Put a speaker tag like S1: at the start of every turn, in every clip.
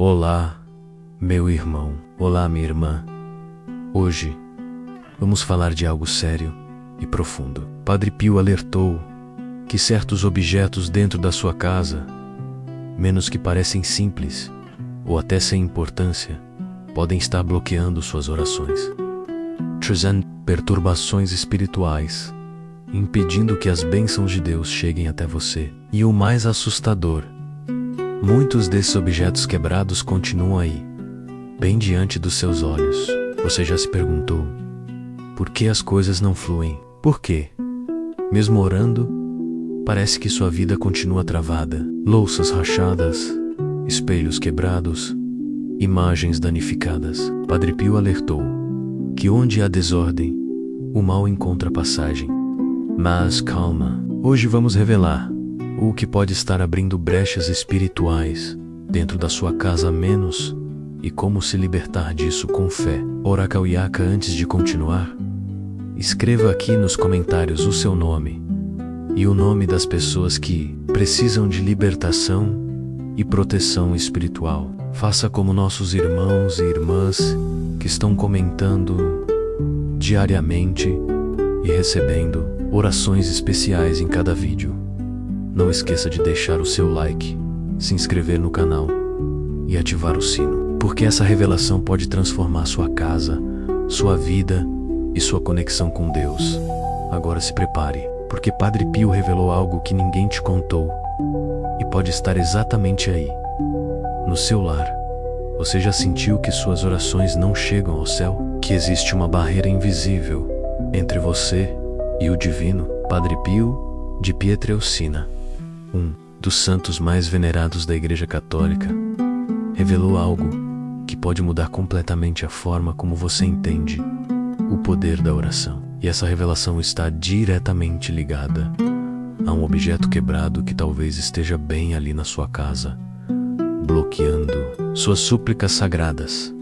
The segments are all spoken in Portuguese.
S1: Olá, meu irmão. Olá, minha irmã. Hoje, vamos falar de algo sério e profundo. Padre Pio alertou que certos objetos dentro da sua casa, menos que parecem simples ou até sem importância, podem estar bloqueando suas orações, trazendo perturbações espirituais, impedindo que as bênçãos de Deus cheguem até você. E o mais assustador, muitos desses objetos quebrados continuam aí, bem diante dos seus olhos. Você já se perguntou, por que as coisas não fluem? Por quê? Mesmo orando, parece que sua vida continua travada. Louças rachadas, espelhos quebrados, imagens danificadas. Padre Pio alertou que onde há desordem, o mal encontra passagem. Mas calma, hoje vamos revelar o que pode estar abrindo brechas espirituais dentro da sua casa menos e como se libertar disso com fé. Ora Kauiaka, antes de continuar, escreva aqui nos comentários o seu nome e o nome das pessoas que precisam de libertação e proteção espiritual. Faça como nossos irmãos e irmãs que estão comentando diariamente e recebendo orações especiais em cada vídeo. Não esqueça de deixar o seu like, se inscrever no canal e ativar o sino, porque essa revelação pode transformar sua casa, sua vida e sua conexão com Deus. Agora se prepare, porque Padre Pio revelou algo que ninguém te contou e pode estar exatamente aí, no seu lar. Você já sentiu que suas orações não chegam ao céu? Que existe uma barreira invisível entre você e o divino? Padre Pio de Pietrelcina, um dos santos mais venerados da Igreja Católica, revelou algo que pode mudar completamente a forma como você entende o poder da oração. E essa revelação está diretamente ligada a um objeto quebrado que talvez esteja bem ali na sua casa, bloqueando suas súplicas sagradas.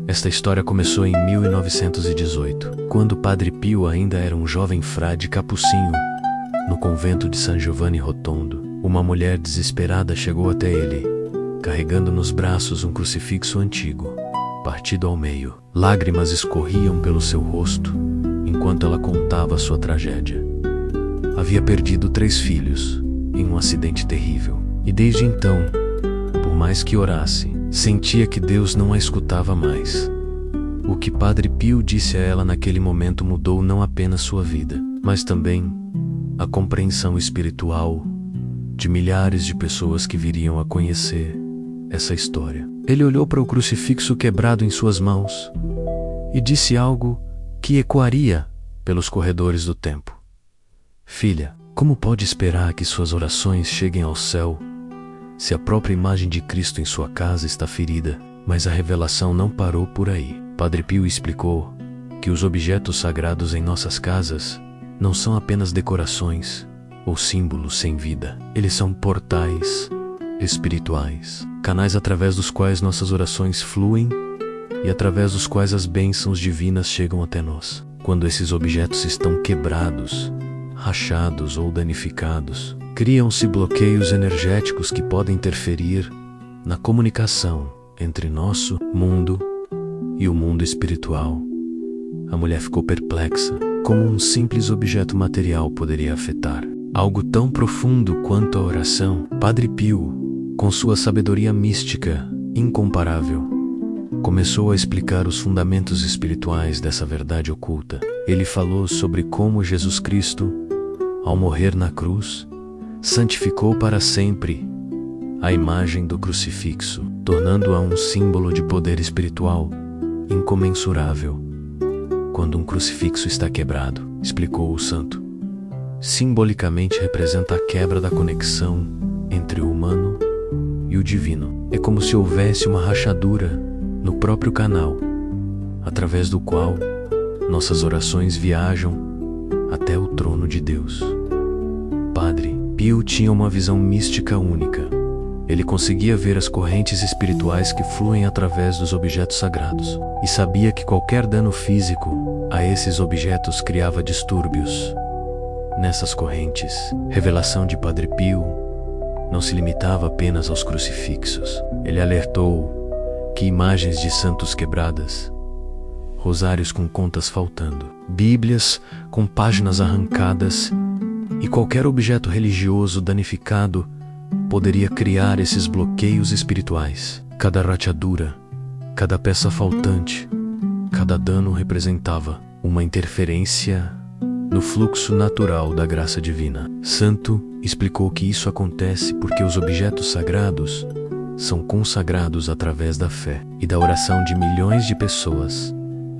S1: Esta história começou em 1918, quando Padre Pio ainda era um jovem frade capucinho no convento de San Giovanni Rotondo. Uma mulher desesperada chegou até ele, carregando nos braços um crucifixo antigo, partido ao meio. Lágrimas escorriam pelo seu rosto enquanto ela contava sua tragédia. Havia perdido 3 filhos em um acidente terrível, e desde então, por mais que orasse, sentia que Deus não a escutava mais. O que Padre Pio disse a ela naquele momento mudou não apenas sua vida, mas também a compreensão espiritual de milhares de pessoas que viriam a conhecer essa história. Ele olhou para o crucifixo quebrado em suas mãos e disse algo que ecoaria pelos corredores do tempo. Filha, como pode esperar que suas orações cheguem ao céu se a própria imagem de Cristo em sua casa está ferida? Mas a revelação não parou por aí. Padre Pio explicou que os objetos sagrados em nossas casas não são apenas decorações ou símbolos sem vida. Eles são portais espirituais, canais através dos quais nossas orações fluem e através dos quais as bênçãos divinas chegam até nós. Quando esses objetos estão quebrados, rachados ou danificados, criam-se bloqueios energéticos que podem interferir na comunicação entre nosso mundo e o mundo espiritual. A mulher ficou perplexa. Como um simples objeto material poderia afetar algo tão profundo quanto a oração? Padre Pio, com sua sabedoria mística incomparável, começou a explicar os fundamentos espirituais dessa verdade oculta. Ele falou sobre como Jesus Cristo, ao morrer na cruz, santificou para sempre a imagem do crucifixo, tornando-a um símbolo de poder espiritual incomensurável. Quando um crucifixo está quebrado, explicou o santo, simbolicamente representa a quebra da conexão entre o humano e o divino. É como se houvesse uma rachadura no próprio canal, através do qual nossas orações viajam até o trono de Deus. Padre Pio tinha uma visão mística única. Ele conseguia ver as correntes espirituais que fluem através dos objetos sagrados e sabia que qualquer dano físico a esses objetos criava distúrbios nessas correntes. Revelação de Padre Pio não se limitava apenas aos crucifixos. Ele alertou que imagens de santos quebradas, rosários com contas faltando, bíblias com páginas arrancadas e qualquer objeto religioso danificado poderia criar esses bloqueios espirituais. Cada rachadura, cada peça faltante, cada dano representava uma interferência no fluxo natural da graça divina. Santo explicou que isso acontece porque os objetos sagrados são consagrados através da fé e da oração de milhões de pessoas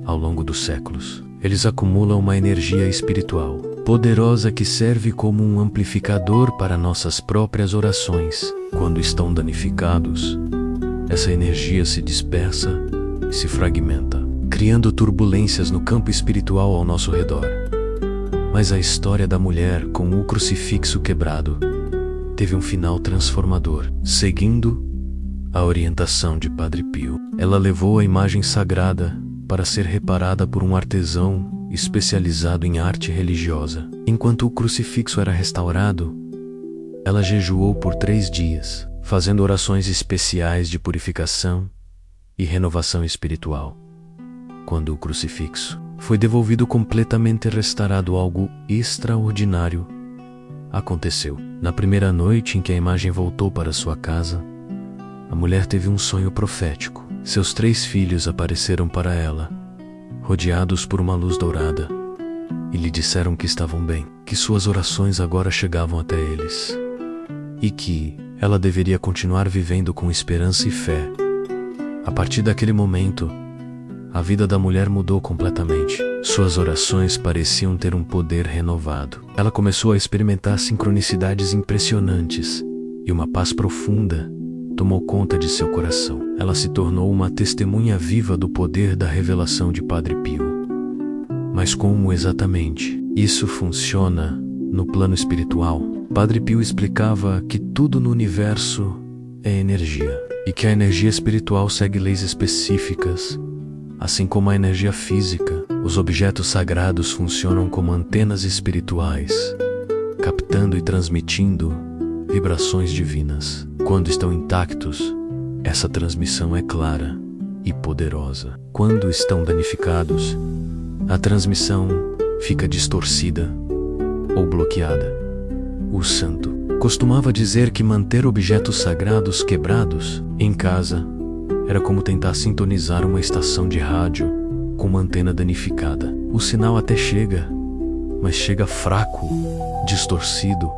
S1: ao longo dos séculos. Eles acumulam uma energia espiritual poderosa que serve como um amplificador para nossas próprias orações. Quando estão danificados, essa energia se dispersa e se fragmenta, criando turbulências no campo espiritual ao nosso redor. Mas a história da mulher com o crucifixo quebrado teve um final transformador. Seguindo a orientação de Padre Pio, ela levou a imagem sagrada para ser reparada por um artesão especializado em arte religiosa. Enquanto o crucifixo era restaurado, ela jejuou por 3 dias, fazendo orações especiais de purificação e renovação espiritual. Quando o crucifixo foi devolvido completamente restaurado, algo extraordinário aconteceu. Na primeira noite em que a imagem voltou para sua casa, a mulher teve um sonho profético. Seus 3 filhos apareceram para ela, rodeados por uma luz dourada, e lhe disseram que estavam bem, que suas orações agora chegavam até eles, e que ela deveria continuar vivendo com esperança e fé. A partir daquele momento, a vida da mulher mudou completamente. Suas orações pareciam ter um poder renovado. Ela começou a experimentar sincronicidades impressionantes, e uma paz profunda tomou conta de seu coração. Ela se tornou uma testemunha viva do poder da revelação de Padre Pio. Mas como exatamente isso funciona no plano espiritual? Padre Pio explicava que tudo no universo é energia, e que a energia espiritual segue leis específicas, assim como a energia física. Os objetos sagrados funcionam como antenas espirituais, captando e transmitindo vibrações divinas. Quando estão intactos, essa transmissão é clara e poderosa. Quando estão danificados, a transmissão fica distorcida ou bloqueada. O santo costumava dizer que manter objetos sagrados quebrados em casa era como tentar sintonizar uma estação de rádio com uma antena danificada. O sinal até chega, mas chega fraco, distorcido,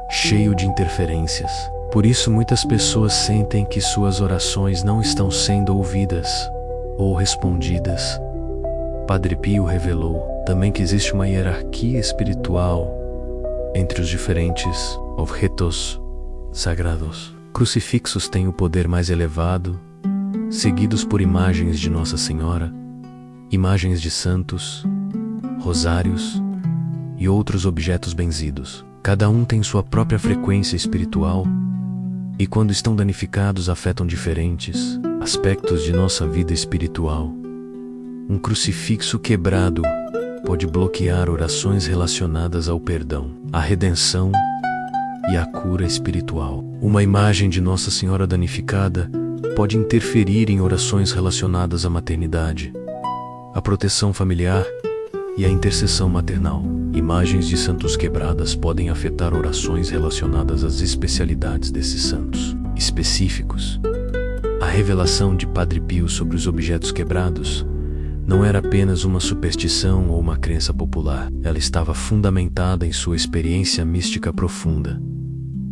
S1: cheio de interferências. Por isso muitas pessoas sentem que suas orações não estão sendo ouvidas ou respondidas. Padre Pio revelou também que existe uma hierarquia espiritual entre os diferentes objetos sagrados. Crucifixos têm o poder mais elevado, seguidos por imagens de Nossa Senhora, imagens de santos, rosários e outros objetos benzidos. Cada um tem sua própria frequência espiritual, e quando estão danificados afetam diferentes aspectos de nossa vida espiritual. Um crucifixo quebrado pode bloquear orações relacionadas ao perdão, à redenção e à cura espiritual. Uma imagem de Nossa Senhora danificada pode interferir em orações relacionadas à maternidade, à proteção familiar e à intercessão maternal. Imagens de santos quebradas podem afetar orações relacionadas às especialidades desses santos específicos. A revelação de Padre Pio sobre os objetos quebrados não era apenas uma superstição ou uma crença popular. Ela estava fundamentada em sua experiência mística profunda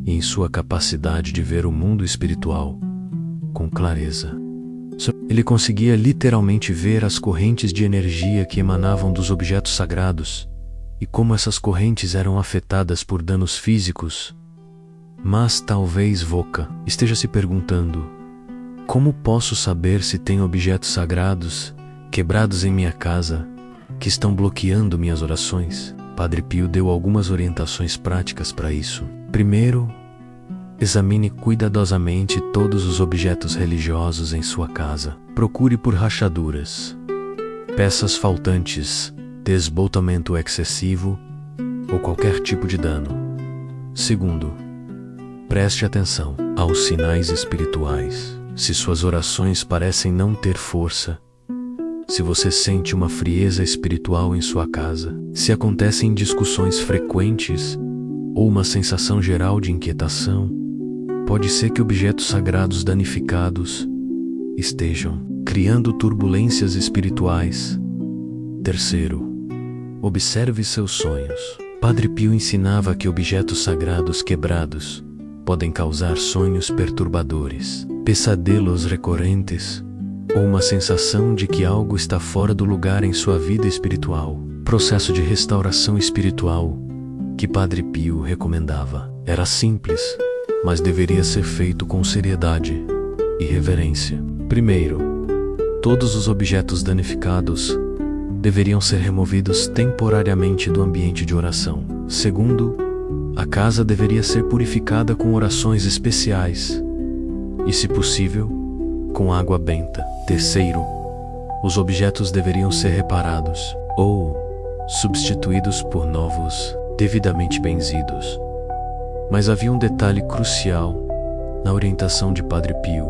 S1: e em sua capacidade de ver o mundo espiritual com clareza. Ele conseguia literalmente ver as correntes de energia que emanavam dos objetos sagrados e como essas correntes eram afetadas por danos físicos. Mas talvez Voca esteja se perguntando: como posso saber se tem objetos sagrados quebrados em minha casa que estão bloqueando minhas orações? Padre Pio deu algumas orientações práticas para isso. Primeiro, examine cuidadosamente todos os objetos religiosos em sua casa. Procure por rachaduras, peças faltantes, desbotamento excessivo ou qualquer tipo de dano. Segundo, Preste atenção aos sinais espirituais. Se suas orações parecem não ter força, se você sente uma frieza espiritual em sua casa, se acontecem discussões frequentes ou uma sensação geral de inquietação, pode ser que objetos sagrados danificados estejam criando turbulências espirituais. Terceiro, observe seus sonhos. Padre Pio ensinava que objetos sagrados quebrados podem causar sonhos perturbadores, pesadelos recorrentes ou uma sensação de que algo está fora do lugar em sua vida espiritual. Processo de restauração espiritual que Padre Pio recomendava era simples, mas deveria ser feito com seriedade e reverência. Primeiro, todos os objetos danificados deveriam ser removidos temporariamente do ambiente de oração. Segundo, a casa deveria ser purificada com orações especiais e, se possível, com água benta. Terceiro, os objetos deveriam ser reparados ou substituídos por novos, devidamente benzidos. Mas havia um detalhe crucial na orientação de Padre Pio.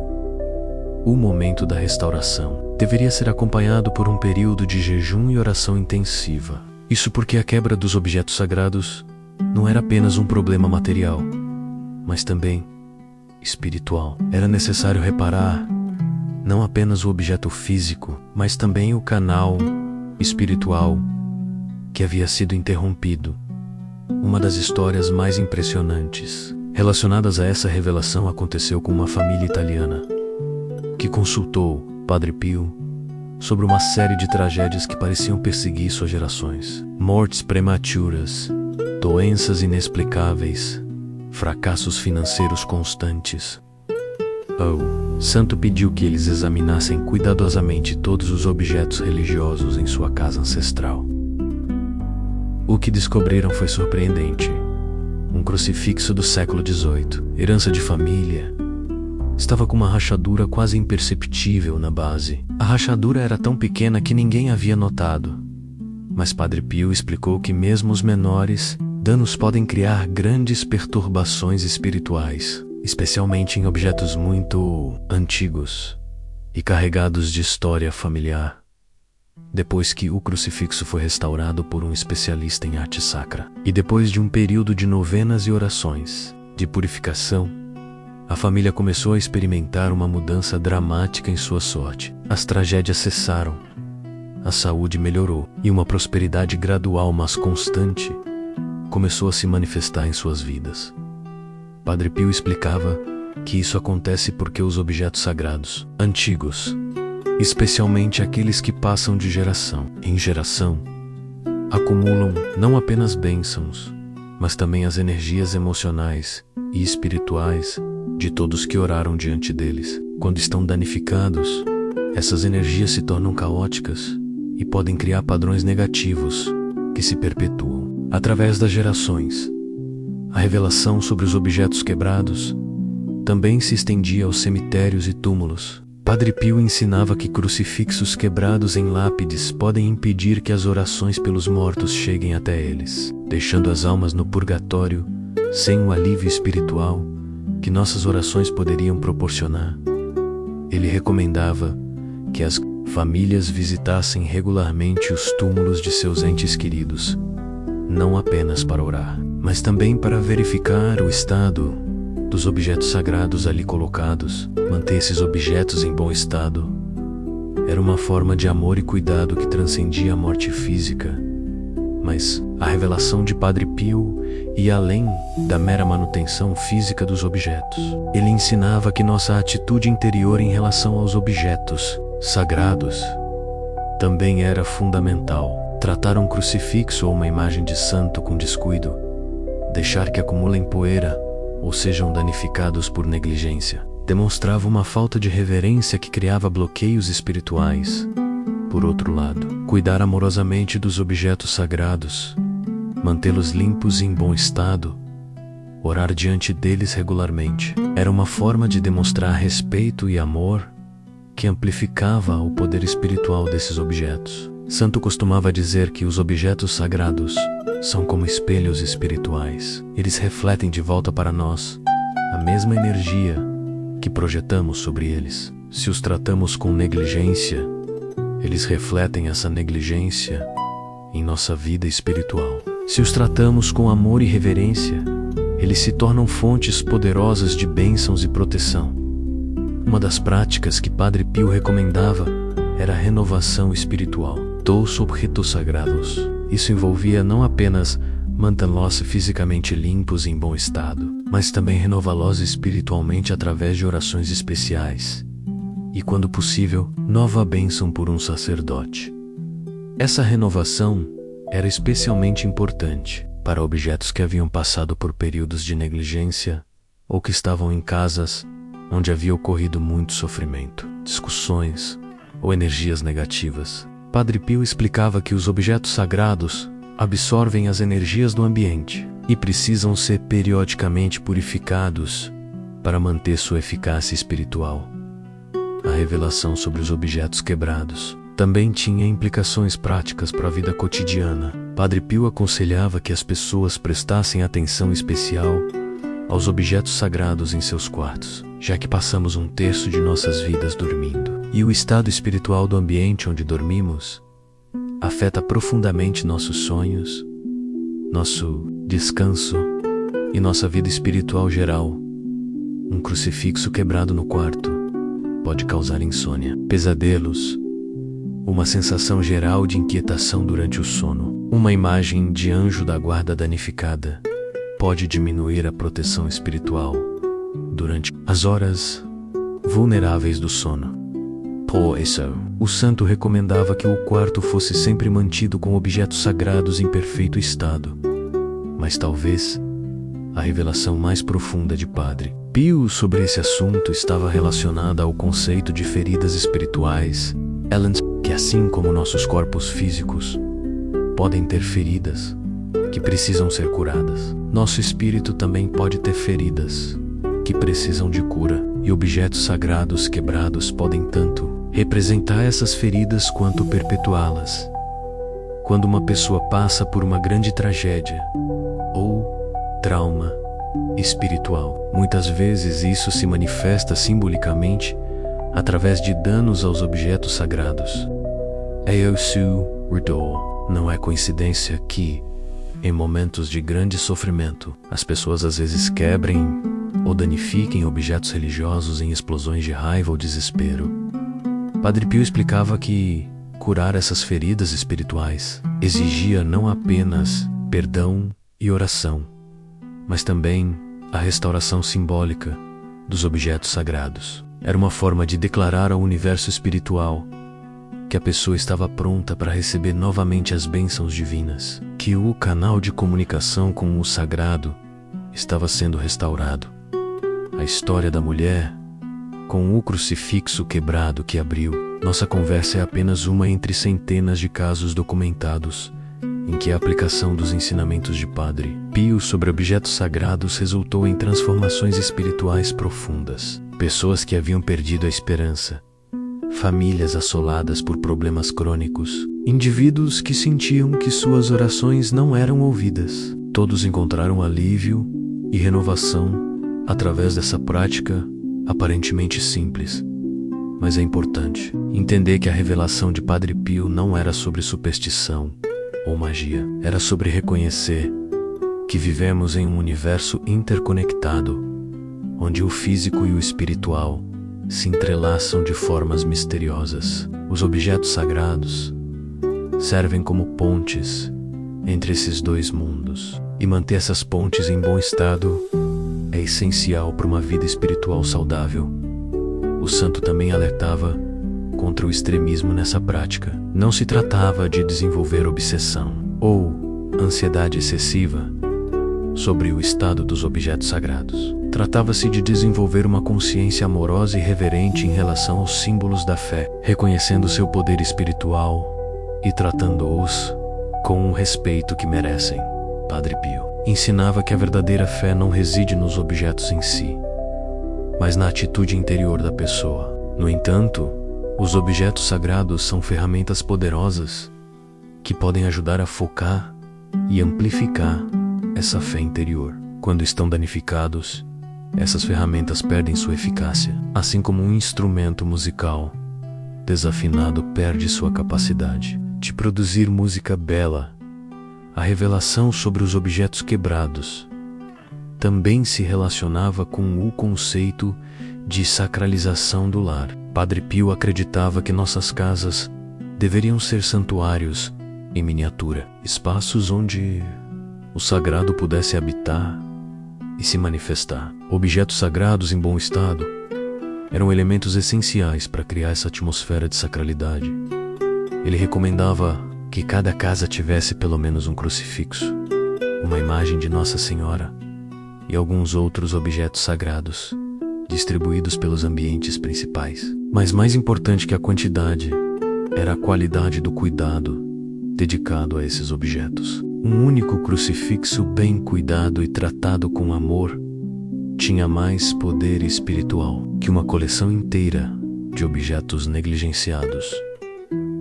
S1: O momento da restauração deveria ser acompanhado por um período de jejum e oração intensiva. Isso porque a quebra dos objetos sagrados não era apenas um problema material, mas também espiritual. Era necessário reparar não apenas o objeto físico, mas também o canal espiritual que havia sido interrompido. Uma das histórias mais impressionantes relacionadas a essa revelação aconteceu com uma família italiana que consultou Padre Pio sobre uma série de tragédias que pareciam perseguir suas gerações. Mortes prematuras, doenças inexplicáveis, fracassos financeiros constantes. O santo pediu que eles examinassem cuidadosamente todos os objetos religiosos em sua casa ancestral. O que descobriram foi surpreendente. Um crucifixo do século XVIII, herança de família, estava com uma rachadura quase imperceptível na base. A rachadura era tão pequena que ninguém havia notado. Mas Padre Pio explicou que mesmo os menores danos podem criar grandes perturbações espirituais, especialmente em objetos muito antigos e carregados de história familiar. Depois que o crucifixo foi restaurado por um especialista em arte sacra, e depois de um período de novenas e orações de purificação, a família começou a experimentar uma mudança dramática em sua sorte. As tragédias cessaram, a saúde melhorou e uma prosperidade gradual, mas constante, começou a se manifestar em suas vidas. Padre Pio explicava que isso acontece porque os objetos sagrados, antigos, especialmente aqueles que passam de geração em geração, acumulam não apenas bênçãos, mas também as energias emocionais e espirituais de todos que oraram diante deles. Quando estão danificados, essas energias se tornam caóticas e podem criar padrões negativos que se perpetuam através das gerações. A revelação sobre os objetos quebrados também se estendia aos cemitérios e túmulos. Padre Pio ensinava que crucifixos quebrados em lápides podem impedir que as orações pelos mortos cheguem até eles, deixando as almas no purgatório sem o alívio espiritual que nossas orações poderiam proporcionar. Ele recomendava que as famílias visitassem regularmente os túmulos de seus entes queridos, não apenas para orar, mas também para verificar o estado dos objetos sagrados ali colocados. Manter esses objetos em bom estado era uma forma de amor e cuidado que transcendia a morte física. Mas a revelação de Padre Pio ia além da mera manutenção física dos objetos. Ele ensinava que nossa atitude interior em relação aos objetos sagrados também era fundamental. Tratar um crucifixo ou uma imagem de santo com descuido, deixar que acumulem poeira ou sejam danificados por negligência, demonstrava uma falta de reverência que criava bloqueios espirituais. Por outro lado, cuidar amorosamente dos objetos sagrados, mantê-los limpos e em bom estado, orar diante deles regularmente, era uma forma de demonstrar respeito e amor que amplificava o poder espiritual desses objetos. Santo costumava dizer que os objetos sagrados são como espelhos espirituais. Eles refletem de volta para nós a mesma energia que projetamos sobre eles. Se os tratamos com negligência, eles refletem essa negligência em nossa vida espiritual. Se os tratamos com amor e reverência, eles se tornam fontes poderosas de bênçãos e proteção. Uma das práticas que Padre Pio recomendava era a renovação espiritual dos objetos sagrados. Isso envolvia não apenas mantê-los fisicamente limpos e em bom estado, mas também renová-los espiritualmente através de orações especiais e, quando possível, nova bênção por um sacerdote. Essa renovação era especialmente importante para objetos que haviam passado por períodos de negligência ou que estavam em casas onde havia ocorrido muito sofrimento, discussões ou energias negativas. Padre Pio explicava que os objetos sagrados absorvem as energias do ambiente e precisam ser periodicamente purificados para manter sua eficácia espiritual. A revelação sobre os objetos quebrados também tinha implicações práticas para a vida cotidiana. Padre Pio aconselhava que as pessoas prestassem atenção especial aos objetos sagrados em seus quartos, já que passamos um terço de nossas vidas dormindo. E o estado espiritual do ambiente onde dormimos afeta profundamente nossos sonhos, nosso descanso e nossa vida espiritual geral. Um crucifixo quebrado no quarto pode causar insônia, pesadelos, uma sensação geral de inquietação durante o sono. Uma imagem de anjo da guarda danificada pode diminuir a proteção espiritual durante as horas vulneráveis do sono. Por isso, o santo recomendava que o quarto fosse sempre mantido com objetos sagrados em perfeito estado. Mas talvez a revelação mais profunda de Padre Pio sobre esse assunto estava relacionada ao conceito de feridas espirituais, que assim como nossos corpos físicos podem ter feridas que precisam ser curadas, nosso espírito também pode ter feridas que precisam de cura, e objetos sagrados quebrados podem tanto representar essas feridas quanto perpetuá-las. Quando uma pessoa passa por uma grande tragédia ou trauma espiritual, muitas vezes isso se manifesta simbolicamente através de danos aos objetos sagrados. Não é coincidência que, em momentos de grande sofrimento, as pessoas às vezes quebrem ou danifiquem objetos religiosos em explosões de raiva ou desespero. Padre Pio explicava que curar essas feridas espirituais exigia não apenas perdão e oração, mas também a restauração simbólica dos objetos sagrados. Era uma forma de declarar ao universo espiritual que a pessoa estava pronta para receber novamente as bênçãos divinas, que o canal de comunicação com o sagrado estava sendo restaurado. A história da mulher com o crucifixo quebrado que abriu nossa conversa é apenas uma entre centenas de casos documentados em que a aplicação dos ensinamentos de Padre Pio sobre objetos sagrados resultou em transformações espirituais profundas. Pessoas que haviam perdido a esperança, famílias assoladas por problemas crônicos, indivíduos que sentiam que suas orações não eram ouvidas. Todos encontraram alívio e renovação através dessa prática aparentemente simples. Mas é importante entender que a revelação de Padre Pio não era sobre superstição ou magia. Era sobre reconhecer que vivemos em um universo interconectado, onde o físico e o espiritual se entrelaçam de formas misteriosas. Os objetos sagrados servem como pontes entre esses dois mundos, e manter essas pontes em bom estado é essencial para uma vida espiritual saudável. O santo também alertava contra o extremismo nessa prática. Não se tratava de desenvolver obsessão ou ansiedade excessiva sobre o estado dos objetos sagrados. Tratava-se de desenvolver uma consciência amorosa e reverente em relação aos símbolos da fé, reconhecendo seu poder espiritual e tratando-os com o respeito que merecem. Padre Pio ensinava que a verdadeira fé não reside nos objetos em si, mas na atitude interior da pessoa. No entanto, os objetos sagrados são ferramentas poderosas que podem ajudar a focar e amplificar essa fé interior. Quando estão danificados, essas ferramentas perdem sua eficácia, assim como um instrumento musical desafinado perde sua capacidade de produzir música bela. A revelação sobre os objetos quebrados também se relacionava com o conceito de sacralização do lar. Padre Pio acreditava que nossas casas deveriam ser santuários em miniatura, espaços onde o sagrado pudesse habitar e se manifestar. Objetos sagrados em bom estado eram elementos essenciais para criar essa atmosfera de sacralidade. Ele recomendava que cada casa tivesse pelo menos um crucifixo, uma imagem de Nossa Senhora e alguns outros objetos sagrados, distribuídos pelos ambientes principais. Mas mais importante que a quantidade era a qualidade do cuidado dedicado a esses objetos. Um único crucifixo bem cuidado e tratado com amor tinha mais poder espiritual que uma coleção inteira de objetos negligenciados.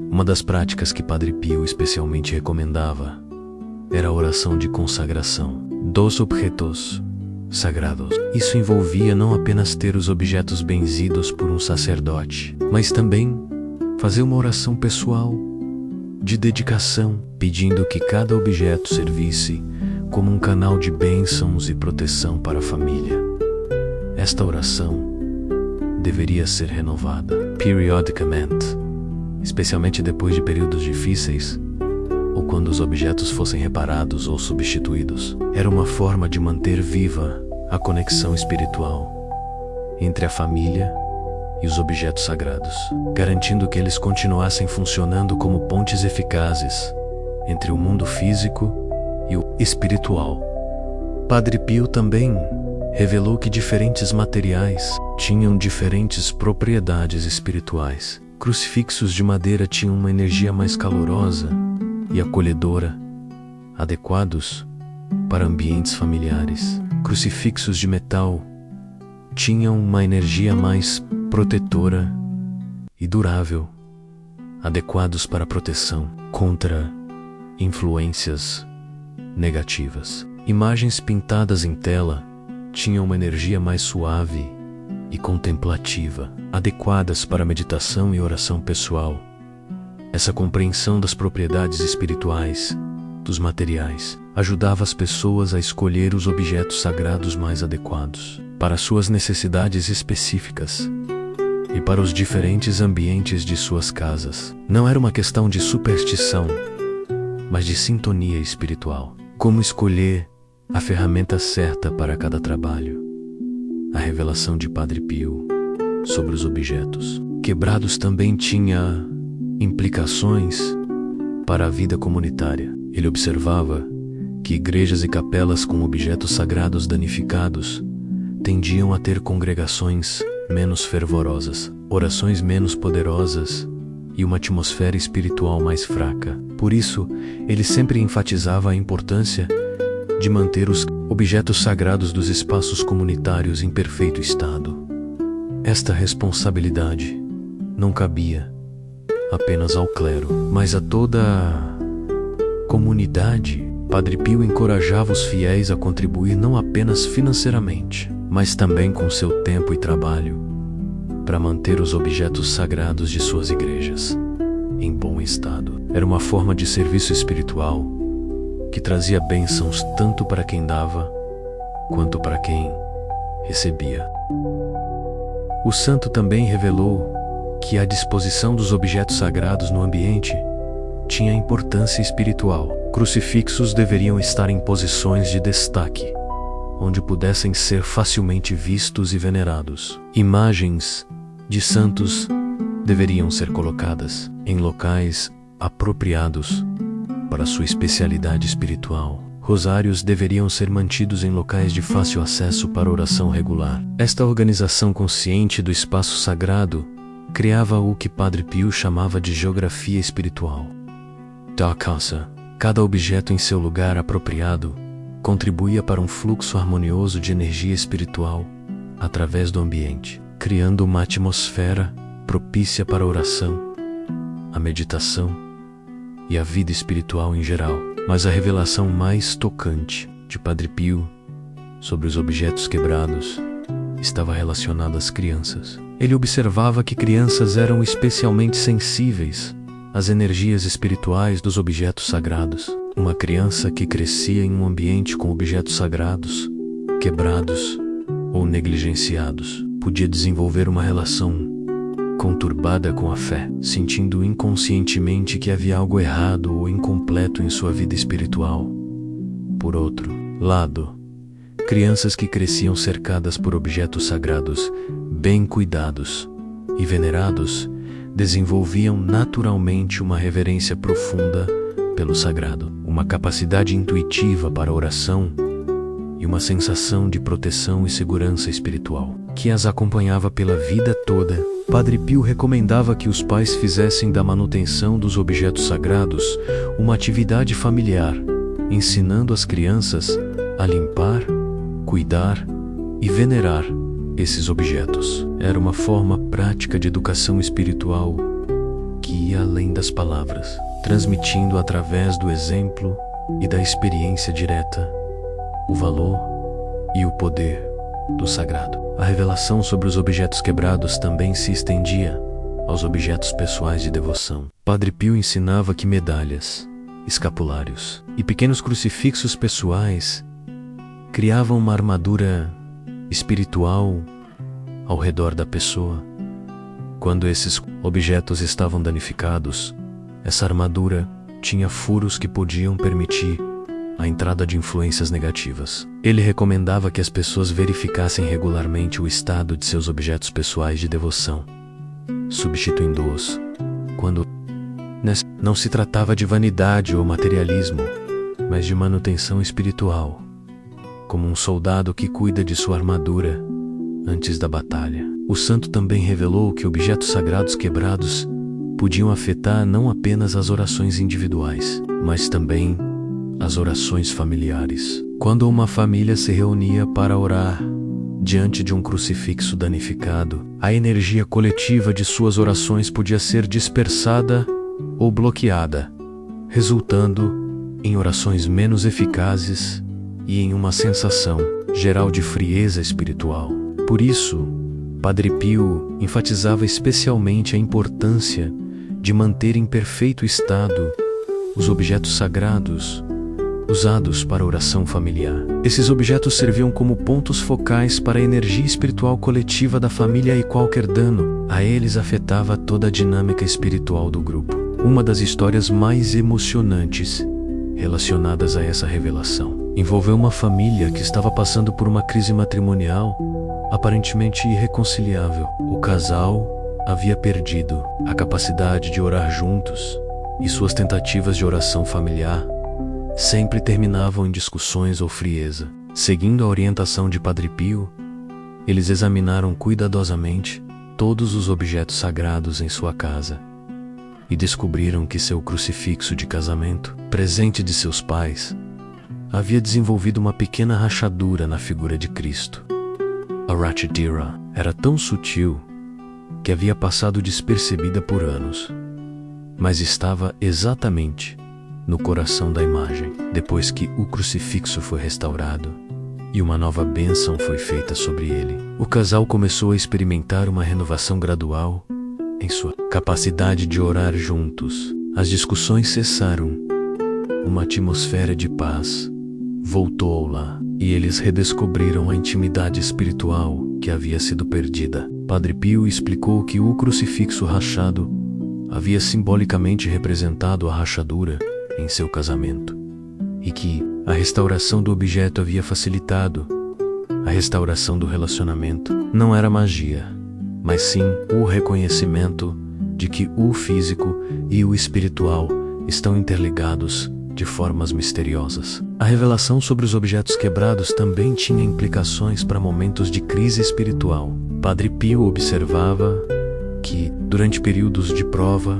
S1: Uma das práticas que Padre Pio especialmente recomendava era a oração de consagração dos objetos sagrados. Isso envolvia não apenas ter os objetos benzidos por um sacerdote, mas também fazer uma oração pessoal de dedicação, pedindo que cada objeto servisse como um canal de bênçãos e proteção para a família. Esta oração deveria ser renovada periodicamente, especialmente depois de períodos difíceis ou quando os objetos fossem reparados ou substituídos. Era uma forma de manter viva a conexão espiritual entre a família e os objetos sagrados, garantindo que eles continuassem funcionando como pontes eficazes entre o mundo físico e o espiritual. Padre Pio também revelou que diferentes materiais tinham diferentes propriedades espirituais. Crucifixos de madeira tinham uma energia mais calorosa e acolhedora, adequados para ambientes familiares. Crucifixos de metal tinham uma energia mais protetora e durável, adequados para proteção contra influências negativas. Imagens pintadas em tela tinham uma energia mais suave e contemplativa, adequadas para meditação e oração pessoal. Essa compreensão das propriedades espirituais dos materiais ajudava as pessoas a escolher os objetos sagrados mais adequados para suas necessidades específicas e para os diferentes ambientes de suas casas. Não era uma questão de superstição, mas de sintonia espiritual. Como escolher a ferramenta certa para cada trabalho? A revelação de Padre Pio sobre os objetos quebrados também tinha implicações para a vida comunitária. Ele observava que igrejas e capelas com objetos sagrados danificados tendiam a ter congregações menos fervorosas, orações menos poderosas e uma atmosfera espiritual mais fraca. Por isso, ele sempre enfatizava a importância de manter os objetos sagrados dos espaços comunitários em perfeito estado. Esta responsabilidade não cabia apenas ao clero, mas a toda a comunidade. Padre Pio encorajava os fiéis a contribuir não apenas financeiramente, mas também com seu tempo e trabalho, para manter os objetos sagrados de suas igrejas em bom estado. Era uma forma de serviço espiritual que trazia bênçãos tanto para quem dava, quanto para quem recebia. O santo também revelou que a disposição dos objetos sagrados no ambiente tinha importância espiritual. Crucifixos deveriam estar em posições de destaque, onde pudessem ser facilmente vistos e venerados. Imagens de santos deveriam ser colocadas em locais apropriados para sua especialidade espiritual. Rosários deveriam ser mantidos em locais de fácil acesso para oração regular. Esta organização consciente do espaço sagrado criava o que Padre Pio chamava de geografia espiritual da casa. Cada objeto em seu lugar apropriado contribuía para um fluxo harmonioso de energia espiritual através do ambiente, criando uma atmosfera propícia para a oração, a meditação e a vida espiritual em geral. Mas a revelação mais tocante de Padre Pio sobre os objetos quebrados estava relacionada às crianças. Ele observava que crianças eram especialmente sensíveis às energias espirituais dos objetos sagrados. Uma criança que crescia em um ambiente com objetos sagrados, quebrados ou negligenciados, podia desenvolver uma relação conturbada com a fé, sentindo inconscientemente que havia algo errado ou incompleto em sua vida espiritual. Por outro lado, crianças que cresciam cercadas por objetos sagrados, bem cuidados e venerados, desenvolviam naturalmente uma reverência profunda pelo sagrado, uma capacidade intuitiva para a oração e uma sensação de proteção e segurança espiritual que as acompanhava pela vida toda. Padre Pio recomendava que os pais fizessem da manutenção dos objetos sagrados uma atividade familiar, ensinando as crianças a limpar, cuidar e venerar esses objetos. Era uma forma prática de educação espiritual que ia além das palavras, transmitindo através do exemplo e da experiência direta o valor e o poder do sagrado. A revelação sobre os objetos quebrados também se estendia aos objetos pessoais de devoção. Padre Pio ensinava que medalhas, escapulários e pequenos crucifixos pessoais criavam uma armadura espiritual ao redor da pessoa. Quando esses objetos estavam danificados, essa armadura tinha furos que podiam permitir a entrada de influências negativas. Ele recomendava que as pessoas verificassem regularmente o estado de seus objetos pessoais de devoção, substituindo-os quando não se tratava de vanidade ou materialismo, mas de manutenção espiritual, como um soldado que cuida de sua armadura antes da batalha. O santo também revelou que objetos sagrados quebrados podiam afetar não apenas as orações individuais, mas também as orações familiares. Quando uma família se reunia para orar diante de um crucifixo danificado, a energia coletiva de suas orações podia ser dispersada ou bloqueada, resultando em orações menos eficazes e em uma sensação geral de frieza espiritual. Por isso, Padre Pio enfatizava especialmente a importância de manter em perfeito estado os objetos sagrados usados para a oração familiar. Esses objetos serviam como pontos focais para a energia espiritual coletiva da família e qualquer dano a eles afetava toda a dinâmica espiritual do grupo. Uma das histórias mais emocionantes relacionadas a essa revelação envolveu uma família que estava passando por uma crise matrimonial aparentemente irreconciliável. O casal havia perdido a capacidade de orar juntos e suas tentativas de oração familiar sempre terminavam em discussões ou frieza. Seguindo a orientação de Padre Pio, eles examinaram cuidadosamente todos os objetos sagrados em sua casa e descobriram que seu crucifixo de casamento, presente de seus pais, havia desenvolvido uma pequena rachadura na figura de Cristo. A rachadura era tão sutil que havia passado despercebida por anos, mas estava exatamente no coração da imagem. Depois que o crucifixo foi restaurado e uma nova bênção foi feita sobre ele, o casal começou a experimentar uma renovação gradual em sua capacidade de orar juntos. As discussões cessaram, uma atmosfera de paz voltou ao lar e eles redescobriram a intimidade espiritual que havia sido perdida. Padre Pio explicou que o crucifixo rachado havia simbolicamente representado a rachadura em seu casamento, e que a restauração do objeto havia facilitado a restauração do relacionamento. Não era magia, mas sim o reconhecimento de que o físico e o espiritual estão interligados de formas misteriosas. A revelação sobre os objetos quebrados também tinha implicações para momentos de crise espiritual. Padre Pio observava que, durante períodos de prova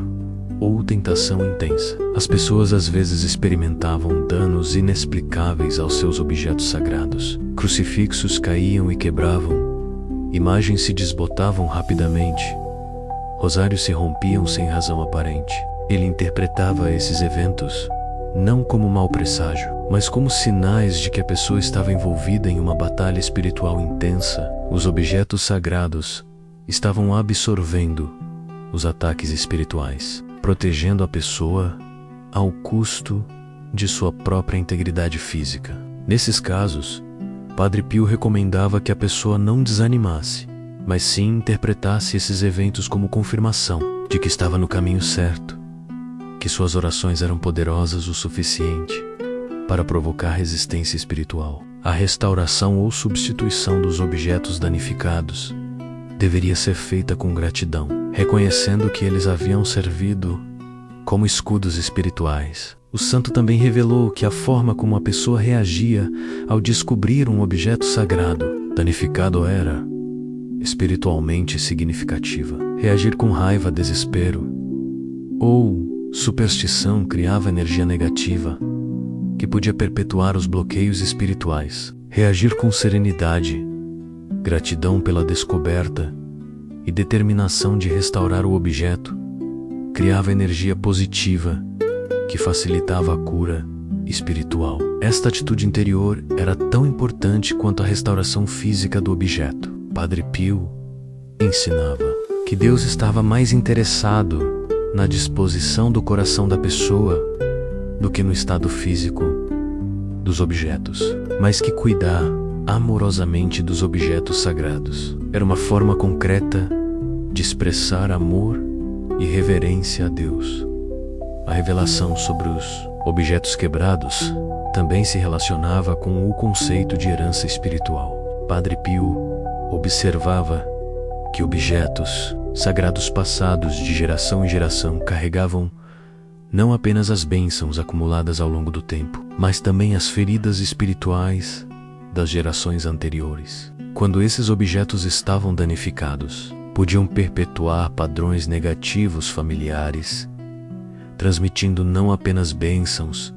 S1: ou tentação intensa, as pessoas às vezes experimentavam danos inexplicáveis aos seus objetos sagrados. Crucifixos caíam e quebravam, imagens se desbotavam rapidamente, rosários se rompiam sem razão aparente. Ele interpretava esses eventos não como mau presságio, mas como sinais de que a pessoa estava envolvida em uma batalha espiritual intensa. Os objetos sagrados estavam absorvendo os ataques espirituais, protegendo a pessoa ao custo de sua própria integridade física. Nesses casos, Padre Pio recomendava que a pessoa não desanimasse, mas sim interpretasse esses eventos como confirmação de que estava no caminho certo, que suas orações eram poderosas o suficiente para provocar resistência espiritual. A restauração ou substituição dos objetos danificados deveria ser feita com gratidão, reconhecendo que eles haviam servido como escudos espirituais. O santo também revelou que a forma como a pessoa reagia ao descobrir um objeto sagrado danificado era espiritualmente significativa. Reagir com raiva, desespero ou superstição criava energia negativa que podia perpetuar os bloqueios espirituais. Reagir com serenidade, gratidão pela descoberta e determinação de restaurar o objeto criava energia positiva que facilitava a cura espiritual. Esta atitude interior era tão importante quanto a restauração física do objeto. Padre Pio ensinava que Deus estava mais interessado na disposição do coração da pessoa do que no estado físico dos objetos, mas que cuidar amorosamente dos objetos sagrados era uma forma concreta de expressar amor e reverência a Deus. A revelação sobre os objetos quebrados também se relacionava com o conceito de herança espiritual. Padre Pio observava que objetos sagrados passados de geração em geração carregavam não apenas as bênçãos acumuladas ao longo do tempo, mas também as feridas espirituais das gerações anteriores. Quando esses objetos estavam danificados, podiam perpetuar padrões negativos familiares, transmitindo não apenas bênçãos,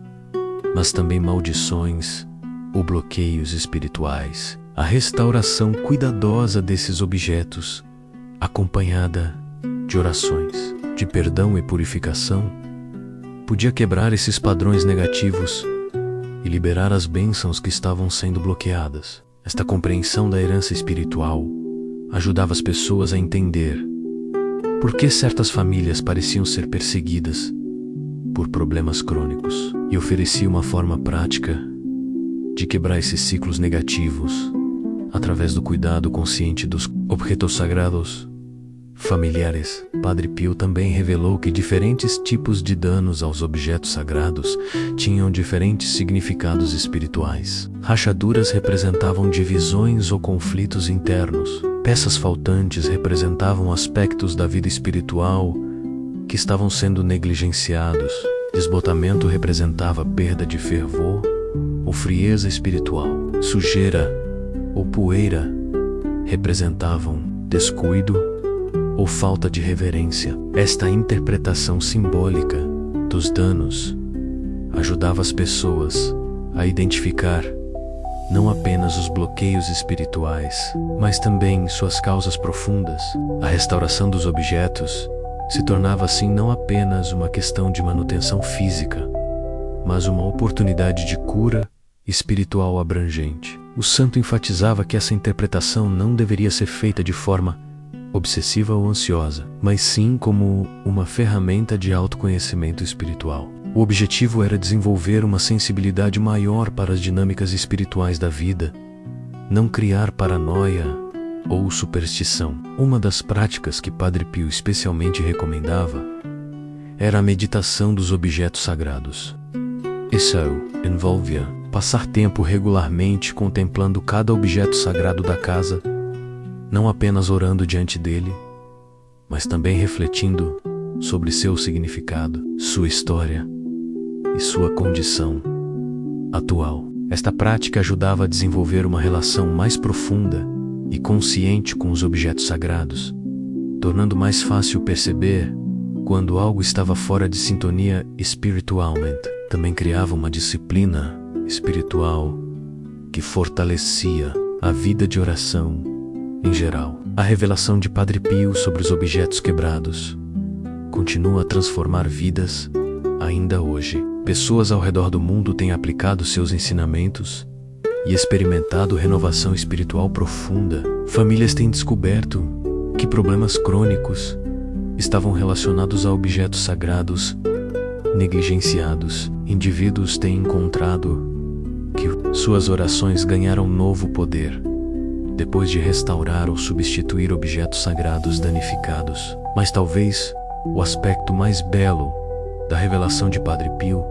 S1: mas também maldições ou bloqueios espirituais. A restauração cuidadosa desses objetos, acompanhada de orações de perdão e purificação, podia quebrar esses padrões negativos e liberar as bênçãos que estavam sendo bloqueadas. Esta compreensão da herança espiritual ajudava as pessoas a entender por que certas famílias pareciam ser perseguidas por problemas crônicos e oferecia uma forma prática de quebrar esses ciclos negativos através do cuidado consciente dos objetos sagrados familiares. Padre Pio também revelou que diferentes tipos de danos aos objetos sagrados tinham diferentes significados espirituais. Rachaduras representavam divisões ou conflitos internos. Peças faltantes representavam aspectos da vida espiritual que estavam sendo negligenciados. Desbotamento representava perda de fervor ou frieza espiritual. Sujeira ou poeira representavam descuido ou falta de reverência. Esta interpretação simbólica dos danos ajudava as pessoas a identificar não apenas os bloqueios espirituais, mas também suas causas profundas. A restauração dos objetos se tornava assim não apenas uma questão de manutenção física, mas uma oportunidade de cura espiritual abrangente. O santo enfatizava que essa interpretação não deveria ser feita de forma obsessiva ou ansiosa, mas sim como uma ferramenta de autoconhecimento espiritual. O objetivo era desenvolver uma sensibilidade maior para as dinâmicas espirituais da vida, não criar paranoia ou superstição. Uma das práticas que Padre Pio especialmente recomendava era a meditação dos objetos sagrados. Isso envolvia passar tempo regularmente contemplando cada objeto sagrado da casa, não apenas orando diante dele, mas também refletindo sobre seu significado, sua história e sua condição atual. Esta prática ajudava a desenvolver uma relação mais profunda e consciente com os objetos sagrados, tornando mais fácil perceber quando algo estava fora de sintonia espiritualmente. Também criava uma disciplina espiritual que fortalecia a vida de oração em geral. A revelação de Padre Pio sobre os objetos quebrados continua a transformar vidas ainda hoje. Pessoas ao redor do mundo têm aplicado seus ensinamentos e experimentado renovação espiritual profunda. Famílias têm descoberto que problemas crônicos estavam relacionados a objetos sagrados negligenciados. Indivíduos têm encontrado que suas orações ganharam novo poder depois de restaurar ou substituir objetos sagrados danificados. Mas talvez o aspecto mais belo da revelação de Padre Pio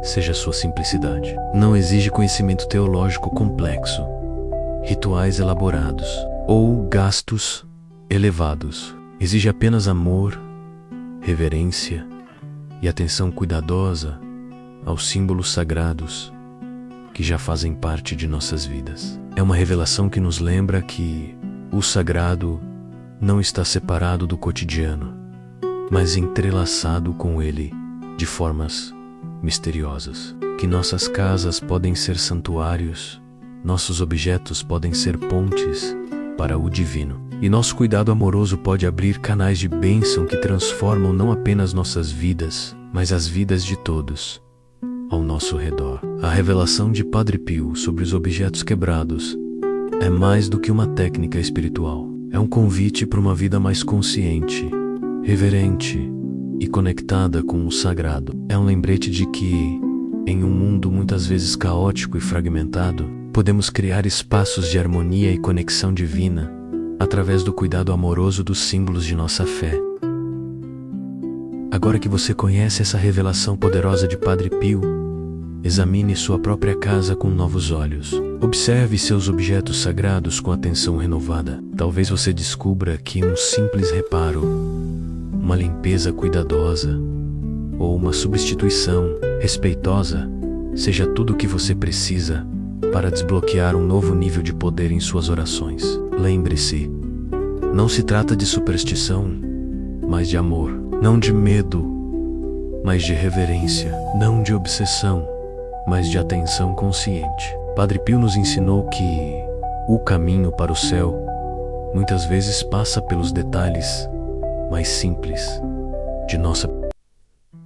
S1: seja sua simplicidade. Não exige conhecimento teológico complexo, rituais elaborados ou gastos elevados. Exige apenas amor, reverência e atenção cuidadosa aos símbolos sagrados que já fazem parte de nossas vidas. É uma revelação que nos lembra que o sagrado não está separado do cotidiano, mas entrelaçado com ele de formas misteriosas. Que nossas casas podem ser santuários, nossos objetos podem ser pontes para o divino, e nosso cuidado amoroso pode abrir canais de bênção que transformam não apenas nossas vidas, mas as vidas de todos ao nosso redor. A revelação de Padre Pio sobre os objetos quebrados é mais do que uma técnica espiritual. É um convite para uma vida mais consciente, reverente e conectada com o sagrado. É um lembrete de que, em um mundo muitas vezes caótico e fragmentado, podemos criar espaços de harmonia e conexão divina através do cuidado amoroso dos símbolos de nossa fé. Agora que você conhece essa revelação poderosa de Padre Pio, examine sua própria casa com novos olhos. Observe seus objetos sagrados com atenção renovada. Talvez você descubra que um simples reparo, uma limpeza cuidadosa ou uma substituição respeitosa seja tudo o que você precisa para desbloquear um novo nível de poder em suas orações. Lembre-se, não se trata de superstição, mas de amor. Não de medo, mas de reverência. Não de obsessão, mas de atenção consciente. Padre Pio nos ensinou que o caminho para o céu muitas vezes passa pelos detalhes mais simples de nossa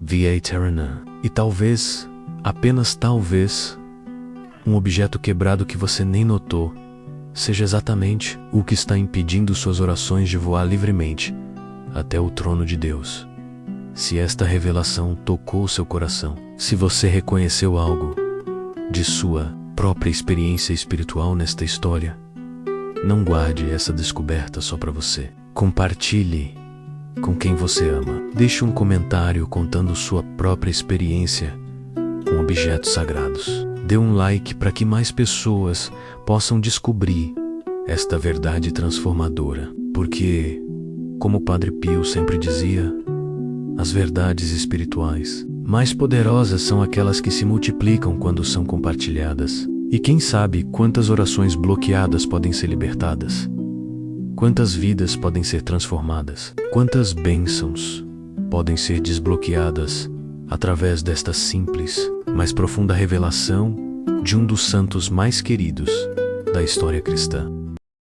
S1: via eterna. E talvez, apenas talvez, um objeto quebrado que você nem notou seja exatamente o que está impedindo suas orações de voar livremente até o trono de Deus. Se esta revelação tocou seu coração, se você reconheceu algo de sua própria experiência espiritual nesta história, não guarde essa descoberta só para você. Compartilhe com quem você ama. Deixe um comentário contando sua própria experiência com objetos sagrados. Dê um like para que mais pessoas possam descobrir esta verdade transformadora. Porque, como Padre Pio sempre dizia, as verdades espirituais mais poderosas são aquelas que se multiplicam quando são compartilhadas. E quem sabe quantas orações bloqueadas podem ser libertadas? Quantas vidas podem ser transformadas? Quantas bênçãos podem ser desbloqueadas através desta simples, mas profunda revelação de um dos santos mais queridos da história cristã?